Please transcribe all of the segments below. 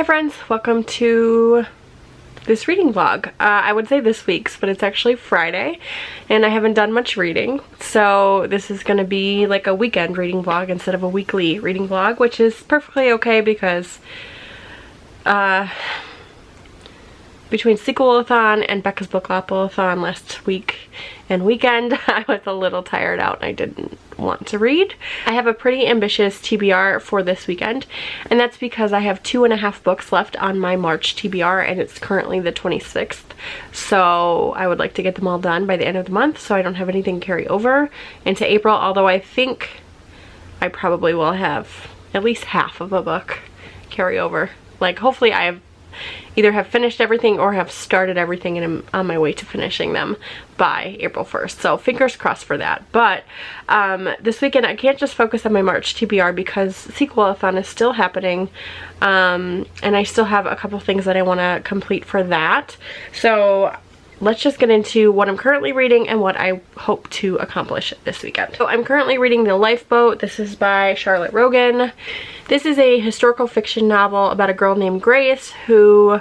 friends, welcome to this reading vlog. I would say this week's, but it's actually Friday and I haven't done much reading. So this is going to be like a weekend reading vlog instead of a weekly reading vlog, which is perfectly okay because between Sequelathon and Becca's Bookworm last week and weekend, I was a little tired out and I didn't want to read. I have a pretty ambitious TBR for this weekend, and that's because I have 2.5 books left on my March TBR and it's currently the 26th. So I would like to get them all done by the end of the month so I don't have anything carry over into April, although I think I probably will have at least half of a book carry over. Like, hopefully I have either have finished everything or have started everything and I'm on my way to finishing them by April 1st. So fingers crossed for that. But this weekend I can't just focus on my March TBR because Sequelathon is still happening, and I still have a couple things that I want to complete for that. So let's just get into what I'm currently reading and what I hope to accomplish this weekend. So I'm currently reading The Lifeboat. This is by Charlotte Rogan. This is a historical fiction novel about a girl named Grace who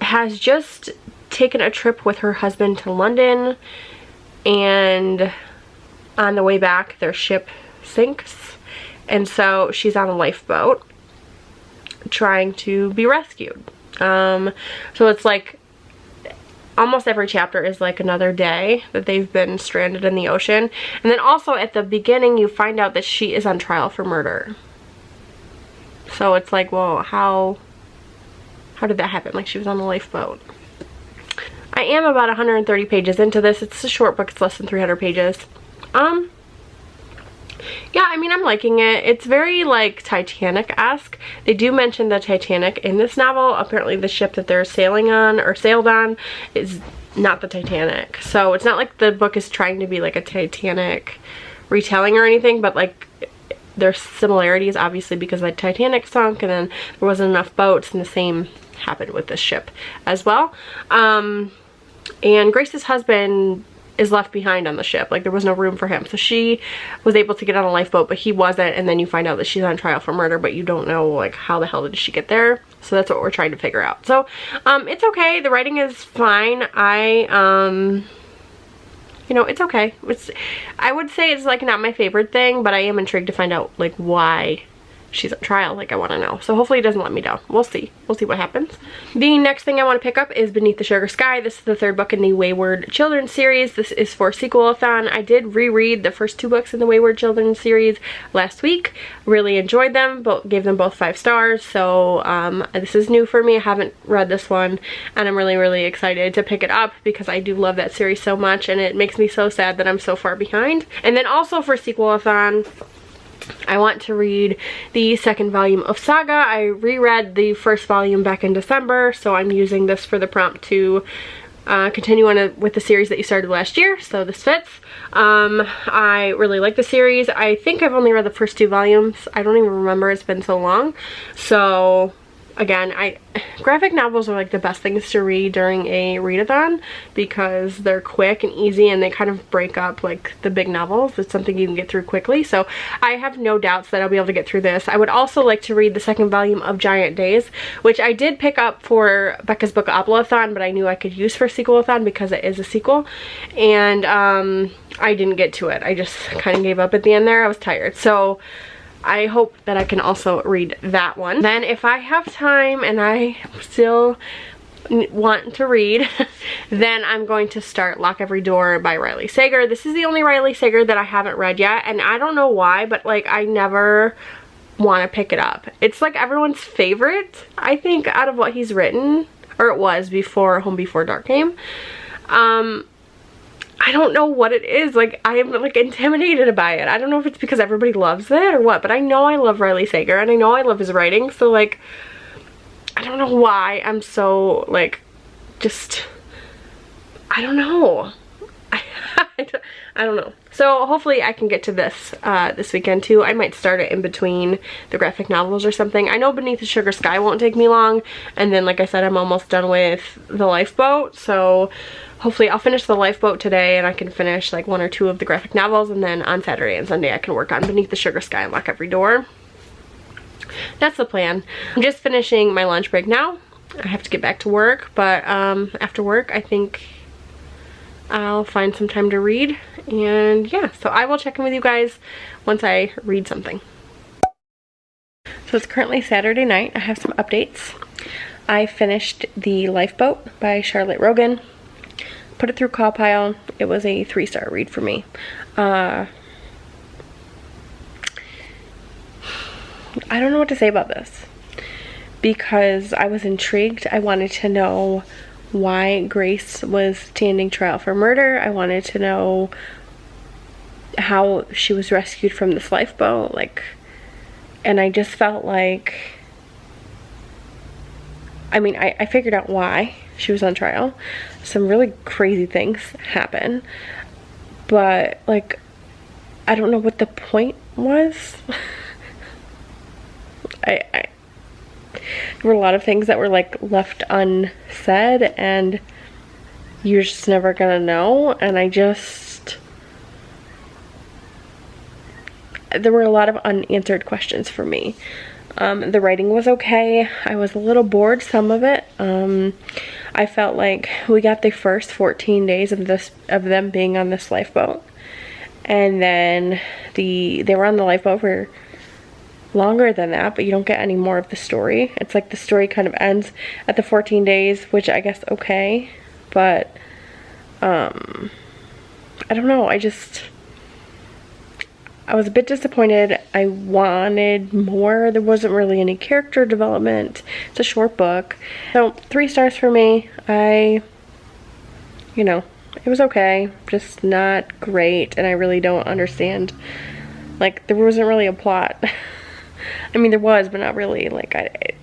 has just taken a trip with her husband to London, and on the way back their ship sinks, and so she's on a lifeboat trying to be rescued. So it's like almost every chapter is like another day that they've been stranded in the ocean. And then also at the beginning you find out that she is on trial for murder. So it's like, well, how did that happen? Like, she was on a lifeboat. I am about 130 pages into this. It's a short book. It's less than 300 pages. Yeah, I mean, I'm liking it. It's very, like, Titanic-esque. They do mention the Titanic in this novel. Apparently the ship that they're sailing on, or sailed on, is not the Titanic. So it's not like the book is trying to be, like, a Titanic retelling or anything, but, like, there's similarities, obviously, because the Titanic sunk, and then there wasn't enough boats, and the same happened with this ship as well. And Grace's husband is left behind on the ship. Like, there was no room for him, so she was able to get on a lifeboat, but he wasn't, and then you find out that she's on trial for murder, but you don't know, like, how the hell did she get there. So that's what we're trying to figure out. So it's okay. The writing is fine. You know, it's okay. I would say it's like not my favorite thing, but I am intrigued to find out like why she's on trial. Like, I want to know. So hopefully it doesn't let me down. We'll see. We'll see what happens. The next thing I want to pick up is Beneath the Sugar Sky. This is the third book in the Wayward Children series. This is for Sequelathon. I did reread the first 2 books in the Wayward Children series last week. Really enjoyed them. Gave them both 5 stars. So this is new for me. I haven't read this one, and I'm really, really excited to pick it up because I do love that series so much, and it makes me so sad that I'm so far behind. And then also for Sequelathon, I want to read the second volume of Saga. I reread the first volume back in December, so I'm using this for the prompt to continue on with the series that you started last year, so this fits. I really like the series. I think I've only read the first 2 volumes. I don't even remember, it's been so long. So again, graphic novels are like the best things to read during a readathon because they're quick and easy and they kind of break up like the big novels. It's something you can get through quickly, so I have no doubts that I'll be able to get through this. I would also like to read the second volume of Giant Days, which I did pick up for Becca's Bookworm, but I knew I could use for Sequelathon because it is a sequel, and I didn't get to it. I just kind of gave up at the end there. I was tired, so I hope that I can also read that one. Then if I have time and I still want to read, then I'm going to start Lock Every Door by Riley Sager. This is the only Riley Sager that I haven't read yet, and I don't know why, but like I never want to pick it up. It's like everyone's favorite, I think, out of what he's written, or it was before Home Before Dark came. I don't know what it is. Like, I am like intimidated by it. I don't know if it's because everybody loves it or what, but I know I love Riley Sager and I know I love his writing, so like I don't know why I'm so like just I don't know. I don't know. So hopefully I can get to this this weekend too. I might start it in between the graphic novels or something. I know Beneath the Sugar Sky won't take me long, and then like I said, I'm almost done with The Lifeboat, so hopefully I'll finish The Lifeboat today and I can finish like 1 or 2 of the graphic novels, and then on Saturday and Sunday I can work on Beneath the Sugar Sky and Lock Every Door. that's the plan. I'm just finishing my lunch break now. I have to get back to work, but after work I think I'll find some time to read. And yeah, so I will check in with you guys once I read something. So it's currently Saturday night. I have some updates. I finished The Lifeboat by Charlotte Rogan. Put it through Call Pile. It was a 3-star read for me. I don't know what to say about this because I was intrigued. I wanted to know why Grace was standing trial for murder. I wanted to know how she was rescued from this lifeboat, like, and I just felt like, I mean, I figured out why she was on trial. Some really crazy things happen, but like, I don't know what the point was. There were a lot of things that were like left unsaid and you're just never gonna know, and there were a lot of unanswered questions for me. The writing was okay. I was a little bored, some of it. I felt like we got the first 14 days of them being on this lifeboat, and then they were on the lifeboat for longer than that, but you don't get any more of the story. It's like the story kind of ends at the 14 days, which I guess okay, but I don't know. I was a bit disappointed. I wanted more. There wasn't really any character development. It's a short book. So 3 stars for me. You know, it was okay, just not great, and I really don't understand. Like, there wasn't really a plot. I mean, there was, but not really. Like,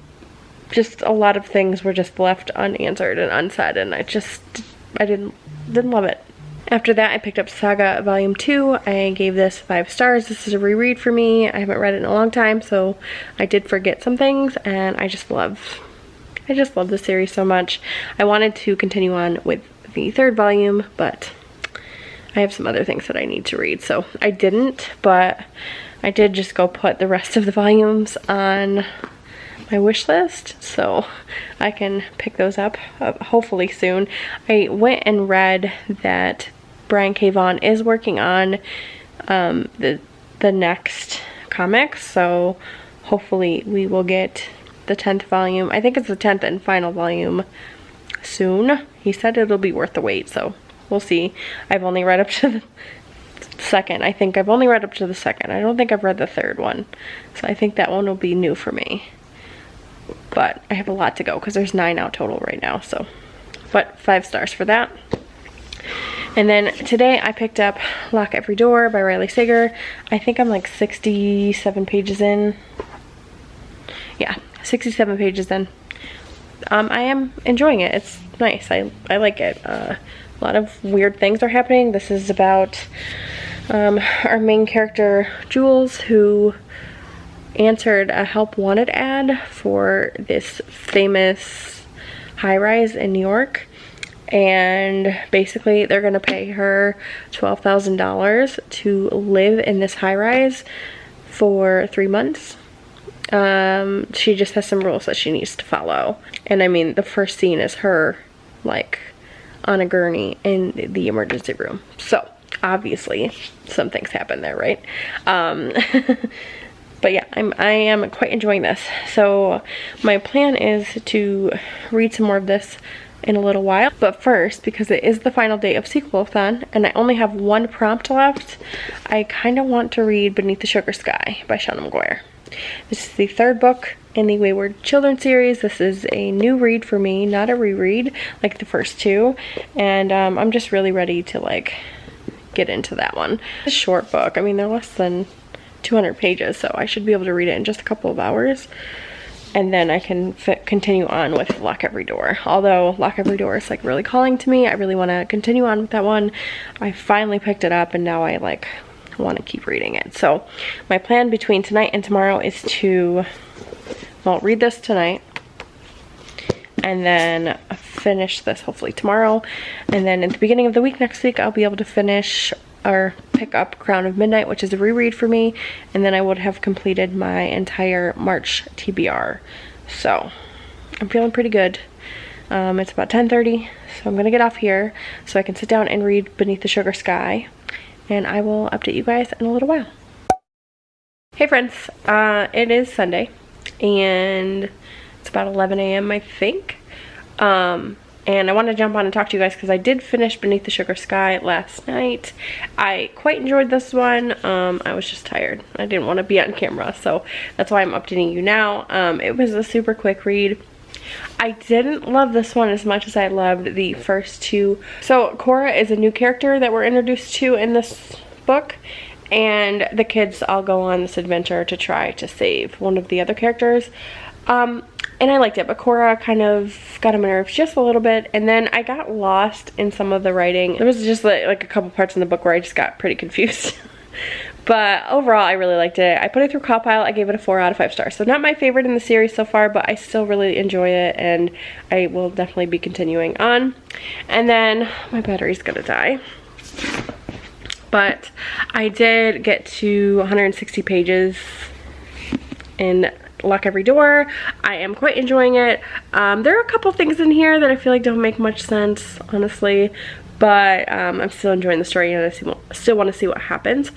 just a lot of things were just left unanswered and unsaid, and I didn't love it. After that, I picked up Saga Volume 2. I gave this 5 stars. This is a reread for me. I haven't read it in a long time, so I did forget some things, and I just love the series so much. I wanted to continue on with the 3rd volume, but I have some other things that I need to read, so I didn't, but I did just go put the rest of the volumes on my wish list, so I can pick those up hopefully soon. I went and read that Brian K. Vaughan is working on the next comics, so hopefully we will get the 10th volume. I think it's the 10th and final volume soon. He said it'll be worth the wait, so we'll see. I've only read up to the 2nd. I think I've only read up to the 2nd. I don't think I've read the 3rd one, so I think that one will be new for me. But I have a lot to go because there's 9 out total right now, so. But 5 stars for that. And then today I picked up Lock Every Door by Riley Sager. I think I'm like 67 pages in. Yeah, 67 pages in. I am enjoying it. It's nice. I like it. A lot of weird things are happening. This is about our main character, Jules, who answered a help wanted ad for this famous high-rise in New York, and basically they're gonna pay her $12,000 to live in this high-rise for 3 months. She just has some rules that she needs to follow, and I mean, the first scene is her like on a gurney in the emergency room, so obviously some things happen there, right? But yeah, I am quite enjoying this. So my plan is to read some more of this in a little while. But first, because it is the final day of Sequelathon and I only have 1 prompt left, I kind of want to read Beneath the Sugar Sky by Shauna McGuire. This is the 3rd book in the Wayward Children series. This is a new read for me, not a reread like the first 2. And I'm just really ready to like get into that one. It's a short book. I mean, they're less than 200 pages, so I should be able to read it in just a couple of hours, and then I can continue on with Lock Every Door. Although Lock Every Door is like really calling to me, I really want to continue on with that one. I finally picked it up and now I like want to keep reading it. So my plan between tonight and tomorrow is to, well, read this tonight and then finish this hopefully tomorrow, and then at the beginning of the week next week I'll be able to finish or pick up Crown of Midnight, which is a reread for me, and then I would have completed my entire March TBR. So I'm feeling pretty good. It's about 10:30, so I'm gonna get off here so I can sit down and read Beneath the Sugar Sky, and I will update you guys in a little while. Hey friends, it is Sunday, and it's about 11 a.m. I think. And I want to jump on and talk to you guys because I did finish Beneath the Sugar Sky last night. I quite enjoyed this one. I was just tired. I didn't want to be on camera, so that's why I'm updating you now. It was a super quick read. I didn't love this one as much as I loved the first two. So Cora is a new character that we're introduced to in this book, and the kids all go on this adventure to try to save one of the other characters. And I liked it, but Cora kind of got on my nerves just a little bit, and then I got lost in some of the writing. There was just like a couple parts in the book where I just got pretty confused. But overall, I really liked it. I put it through Cowpile. I gave it a 4 out of 5 stars. So not my favorite in the series so far, but I still really enjoy it, and I will definitely be continuing on. And then my battery's gonna die. But I did get to 160 pages in Lock Every Door. I am quite enjoying it. There are a couple things in here that I feel like don't make much sense, honestly, but I'm still enjoying the story, and I still want to see what happens.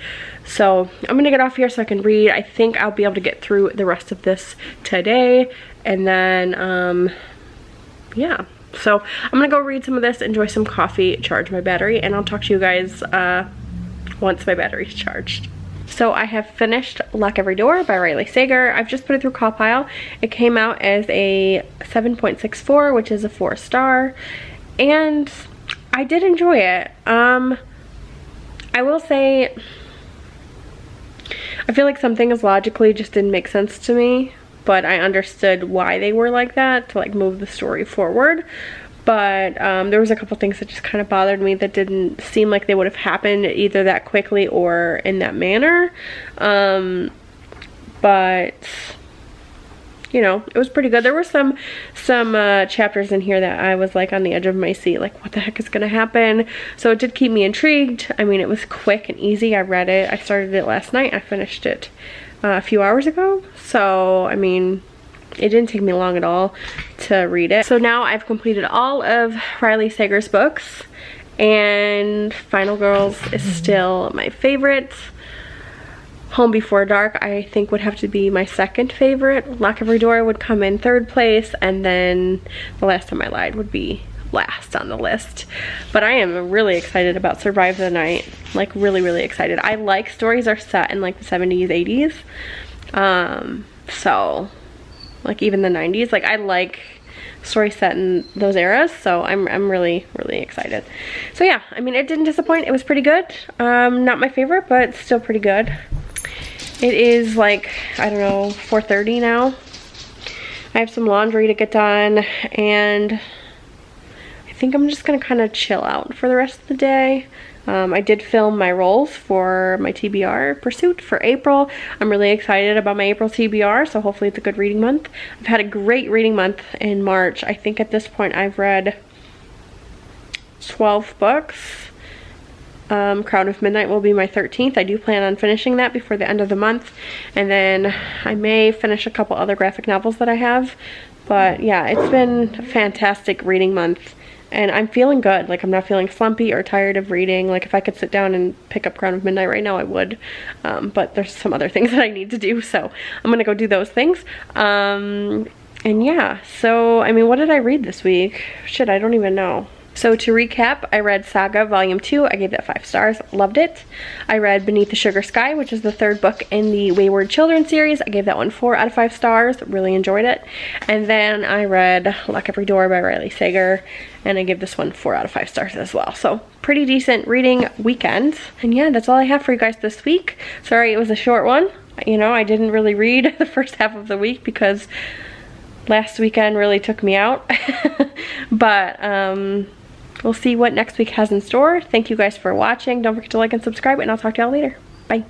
So I'm gonna get off here so I can read. I think I'll be able to get through the rest of this today, and then yeah, so I'm gonna go read some of this, enjoy some coffee, charge my battery, and I'll talk to you guys once my battery's charged. So I have finished Lock Every Door by Riley Sager. I've just put it through Cowpile. It came out as a 7.64, which is a 4 star, and I did enjoy it. I will say, I feel like some things logically just didn't make sense to me, but I understood why they were like that to like move the story forward. But there was a couple things that just kind of bothered me that didn't seem like they would have happened either that quickly or in that manner. But you know, it was pretty good. There were some chapters in here that I was like on the edge of my seat, like what the heck is gonna happen? So it did keep me intrigued. I mean, it was quick and easy. I read it. I started it last night. I finished it a few hours ago. So I mean, it didn't take me long at all to read it. So now I've completed all of Riley Sager's books, and Final Girls is still my favorite. Home Before Dark I think would have to be my second favorite. Lock Every Door would come in 3rd place, and then The Last Time I Lied would be last on the list. But I am really excited about Survive the Night. Like really excited. I like stories are set in like the 70s, 80s. So like even the 90s, like I like stories set in those eras, so I'm really excited. So yeah, I mean, it didn't disappoint. It was pretty good. Not my favorite, but still pretty good. It is like, I don't know, 4:30 now. I have some laundry to get done, and I think I'm just gonna kind of chill out for the rest of the day. I did film my rolls for my TBR pursuit for April. I'm really excited about my April TBR, so hopefully it's a good reading month. I've had a great reading month in March. I think at this point I've read 12 books. Crown of Midnight will be my 13th. I do plan on finishing that before the end of the month, and then I may finish a couple other graphic novels that I have. But yeah, it's been a fantastic reading month. And I'm feeling good. Like, I'm not feeling slumpy or tired of reading. Like, if I could sit down and pick up Crown of Midnight right now, I would. But there's some other things that I need to do, so I'm gonna go do those things. And yeah, so, I mean, what did I read this week? Shit, I don't even know. So to recap, I read Saga Volume 2. I gave that 5 stars. Loved it. I read Beneath the Sugar Sky, which is the 3rd book in the Wayward Children series. I gave that one 4 out of 5 stars. Really enjoyed it. And then I read Lock Every Door by Riley Sager, and I give this one 4 out of 5 stars as well. So pretty decent reading weekend. And yeah, that's all I have for you guys this week. Sorry it was a short one. You know, I didn't really read the first half of the week because last weekend really took me out. But we'll see what next week has in store. Thank you guys for watching. Don't forget to like and subscribe, and I'll talk to y'all later. Bye.